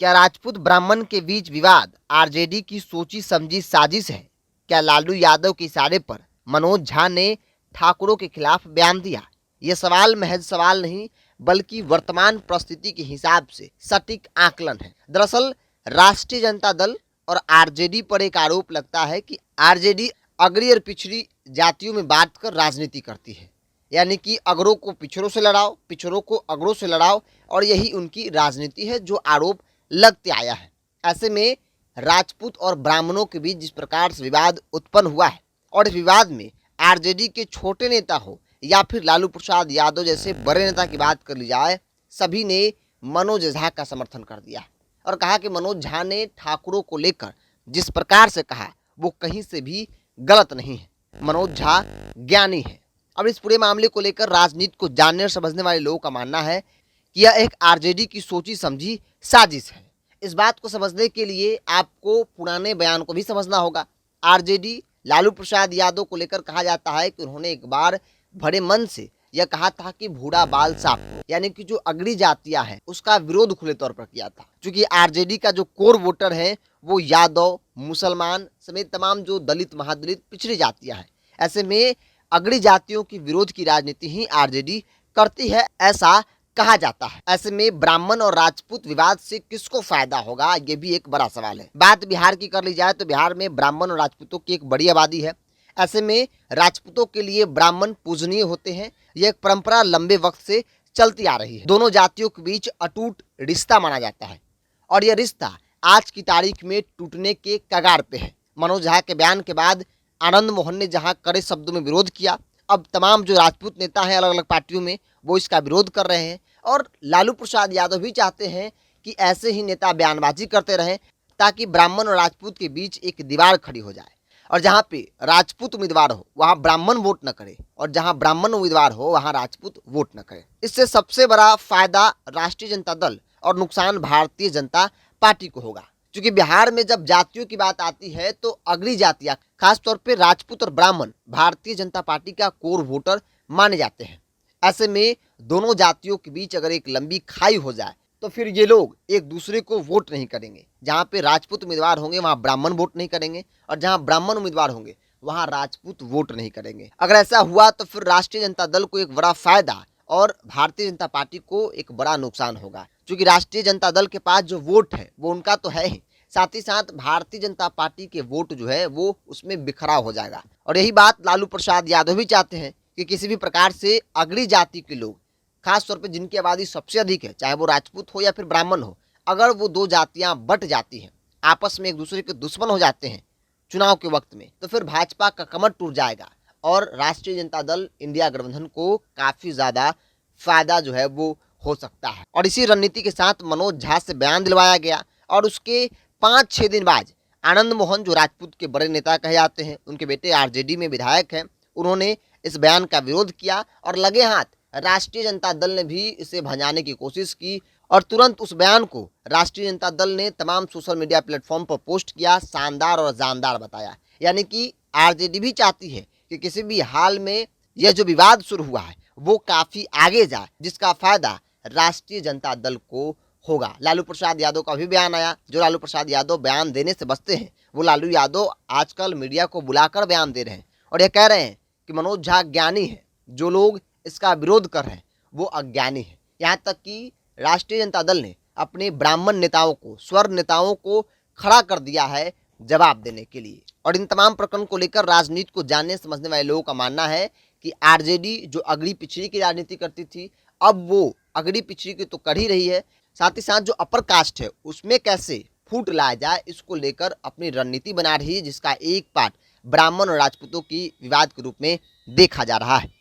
क्या राजपूत ब्राह्मण के बीच विवाद आरजेडी की सोची समझी साजिश है? क्या लालू यादव के इशारे पर मनोज झा ने ठाकुरों के खिलाफ बयान दिया? ये सवाल महज सवाल नहीं बल्कि वर्तमान परिस्थिति के हिसाब से सटीक आकलन है। दरअसल राष्ट्रीय जनता दल और आरजेडी पर एक आरोप लगता है कि आरजेडी अगड़ी और पिछड़ी जातियों में बांटकर राजनीति करती है, यानी कि अगड़ों को पिछड़ों से लड़ाओ, पिछड़ों को अगड़ों से लड़ाओ, और यही उनकी राजनीति है जो आरोप लगते आया है। ऐसे में राजपूत और ब्राह्मणों के बीच जिस प्रकार से विवाद उत्पन्न हुआ है, और इस विवाद में आरजेडी के छोटे नेता हो या फिर लालू प्रसाद यादव जैसे बड़े नेता की बात कर ली जाए, सभी ने मनोज झा का समर्थन कर दिया और कहा कि मनोज झा ने ठाकुरों को लेकर जिस प्रकार से कहा वो कहीं से भी गलत नहीं है। मनोज झा ज्ञानी है। अब इस पूरे मामले को लेकर राजनीति को जानने और समझने वाले लोगों का मानना है कि यह एक आरजेडी की सोची समझी साजिश है। इस बात को समझने के लिए आपको पुराने बयान को भी समझना होगा। आरजेडी लालू प्रसाद यादव को लेकर कहा जाता है कि उन्होंने एक बार बड़े मन से यह कहा था कि बूढ़ा बाल साफ हो, यानी कि जो अगड़ी जातियां हैं उसका विरोध खुले तौर पर किया था। क्योंकि आरजेडी का जो कोर वोटर है वो यादव, मुसलमान समेत तमाम जो दलित, महादलित, पिछड़ी जातियां हैं। ऐसे में अगड़ी जातियों की विरोध की राजनीति ही आरजेडी करती है, ऐसा कहा जाता है। ऐसे में ब्राह्मण और राजपूत विवाद से किसको फायदा होगा, ये भी एक बड़ा सवाल है। बात बिहार की कर ली जाए तो बिहार में ब्राह्मण और राजपूतों की एक बड़ी आबादी है। ऐसे में राजपूतों के लिए ब्राह्मण पूजनीय होते हैं। यह एक परंपरा लंबे वक्त से चलती आ रही है। दोनों जातियों के बीच अटूट रिश्ता माना जाता है और यह रिश्ता आज की तारीख में टूटने के कगार पे है। मनोज झा के बयान के बाद आनंद मोहन ने जहां कड़े शब्दों में विरोध किया, अब तमाम जो राजपूत नेता हैं अलग अलग पार्टियों में वो इसका विरोध कर रहे हैं। और लालू प्रसाद यादव भी चाहते हैं कि ऐसे ही नेता बयानबाजी करते रहें ताकि ब्राह्मण और राजपूत के बीच एक दीवार खड़ी हो जाए, और जहाँ पे राजपूत उम्मीदवार हो वहाँ ब्राह्मण वोट न करे, और जहाँ ब्राह्मण उम्मीदवार हो वहाँ राजपूत वोट न करे। इससे सबसे बड़ा फायदा राष्ट्रीय जनता दल और नुकसान भारतीय जनता पार्टी को होगा। क्योंकि बिहार में जब जातियों की बात आती है तो अगली जातियां, खासतौर पे राजपूत और ब्राह्मण, भारतीय जनता पार्टी का कोर वोटर माने जाते हैं। ऐसे में दोनों जातियों के बीच अगर एक लंबी खाई हो जाए तो फिर ये लोग एक दूसरे को वोट नहीं करेंगे। जहाँ पे राजपूत उम्मीदवार होंगे वहाँ ब्राह्मण वोट नहीं करेंगे, और जहाँ ब्राह्मण उम्मीदवार होंगे वहाँ राजपूत वोट नहीं करेंगे। अगर ऐसा हुआ तो फिर राष्ट्रीय जनता दल को एक बड़ा फायदा और भारतीय जनता पार्टी को एक बड़ा नुकसान होगा। क्योंकि राष्ट्रीय जनता दल के पास जो वोट है वो उनका तो है ही, साथ ही साथ भारतीय जनता पार्टी के वोट जो है वो उसमें बिखराव हो जाएगा। और यही बात लालू प्रसाद यादव भी चाहते हैं कि किसी भी प्रकार से अगड़ी जाति के लोग, खास तौर पे जिनकी आबादी सबसे अधिक है, चाहे वो राजपूत हो या फिर ब्राह्मण हो, अगर वो दो जातियां बट जाती हैं, आपस में एक दूसरे के दुश्मन हो जाते हैं चुनाव के वक्त में, तो फिर भाजपा का कमर टूट जाएगा और राष्ट्रीय जनता दल इंडिया गठबंधन को काफी ज्यादा फायदा जो है वो हो सकता है। और इसी रणनीति के साथ मनोज झा से बयान दिलवाया गया और उसके 5-6 दिन बाद आनंद मोहन, जो राजपूत के बड़े नेता कहे जाते हैं, उनके बेटे आरजेडी में विधायक हैं, उन्होंने इस बयान का विरोध किया और लगे हाथ राष्ट्रीय जनता दल ने भी इसे भंजाने की कोशिश की और तुरंत उस बयान को राष्ट्रीय जनता दल ने तमाम सोशल मीडिया प्लेटफॉर्म पर पोस्ट किया, शानदार और जानदार बताया। यानी कि आरजेडी भी चाहती है कि किसी भी हाल में यह जो विवाद शुरू हुआ है वो काफी आगे जाए, जिसका फायदा राष्ट्रीय जनता दल को होगा। लालू प्रसाद यादव का भी बयान आया। जो लालू प्रसाद यादव बयान देने से बचते हैं वो लालू यादव आजकल मीडिया को बुलाकर बयान दे रहे हैं और ये कह रहे हैं कि मनोज झा ज्ञानी है, जो लोग इसका विरोध कर रहे हैं वो अज्ञानी है। यहाँ तक कि राष्ट्रीय जनता दल ने अपने ब्राह्मण नेताओं को, स्वर नेताओं को खड़ा कर दिया है जवाब देने के लिए। और इन तमाम प्रकरण को लेकर राजनीति को जानने समझने वाले लोगों का मानना है कि आरजेडी जो अगड़ी पिछड़ी की राजनीति करती थी, अब वो अगड़ी पिछड़ी की तो कर ही रही है, साथ ही साथ जो अपर कास्ट है उसमें कैसे फूट लाया जाए इसको लेकर अपनी रणनीति बना रही है, जिसका एक पार्ट ब्राह्मण और राजपूतों की विवाद के रूप में देखा जा रहा है।